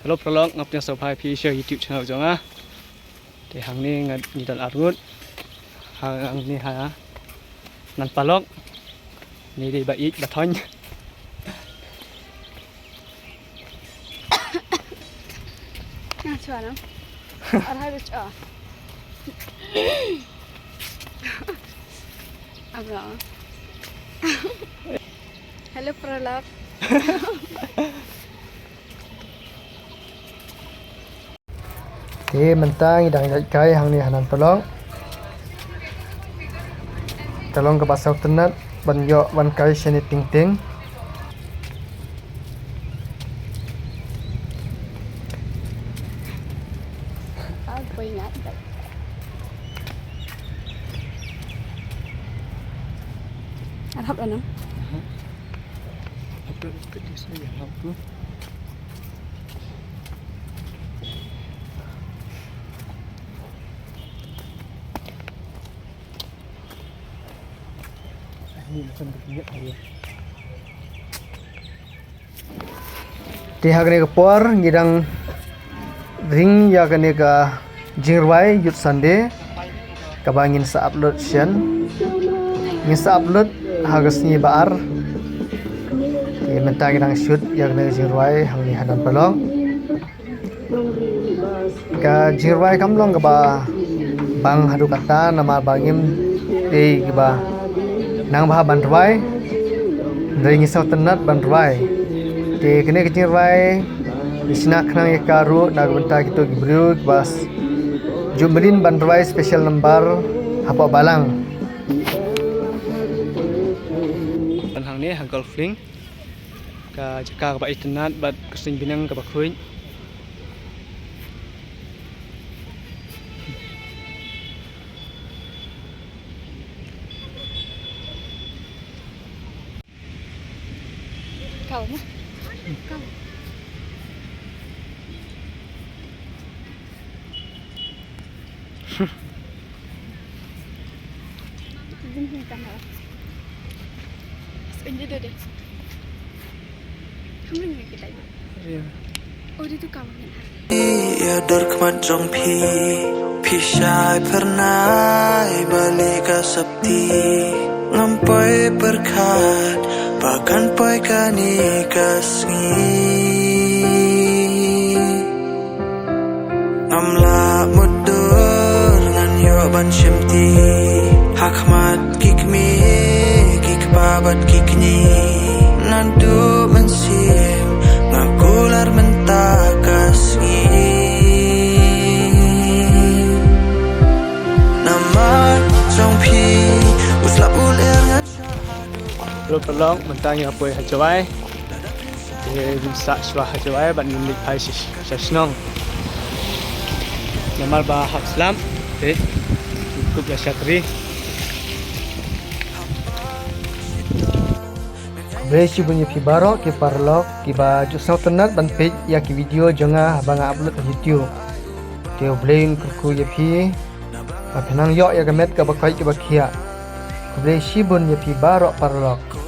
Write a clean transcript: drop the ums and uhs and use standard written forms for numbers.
Hello prolog ngapnya subscribe pi share YouTube channel jonga. Te hang ni ngad ni dal argut. Hang ni ha nan palok. Ni di ba ik ba thon. Nah, coba no. Harus coba. Agak. Hello prolog. Mentang idang kai hang ni hanan pelong telong ke basau tenat ban yo ban kai seni ting ting Aku ingat. Harap lah no. Apa ke di saya aku. Ini macam begini dia. ti hagne ke por ngidang ring ya kane ka jirwai yut sande kabangin sa upload sian ngin sa upload hagas ni baar ti mentang idang shoot ya kane jirwai hang ni hanan pelong ka jirwai kamlong ka ba bang hadu kata nama bangim ti ba nang bah bandwai ring isau tenat bandwai te kene kecirwai isna khnang ekaru nagbenta gitu gibru bas jumlin bandwai special number apa balang Hang ni hang golfing. Ka jaka ka baitenat bat kesing binang ka ba khuin. Kau mah. Kau. Ini kan lah. Ini deh. Kamu ni kita ini. Ya. Oh itu kamu ni. Ya dorkmat jong pi syai pernah balik ke septi ngampai berkat bahkan poi kani kasngi amla mudur ngan yo ban shimti hakmat kikmi kikbabat kikni nandu mensim ngakular mentakasngi nama jong pi usla uler Lo pelong mentang ya apa hajawai. Dia bisa swah hajawai ban milik hai sesnong. Namal ba hapslam. Cukup ya syakri. Besi punya pi baro ki parlok ki ba jusau tenat ban page ya ki video jonga banga upload ke YouTube ke blain ku ya pi apnang yo ya gamet ka bakai ki bakia besi bun ya pi baro parlok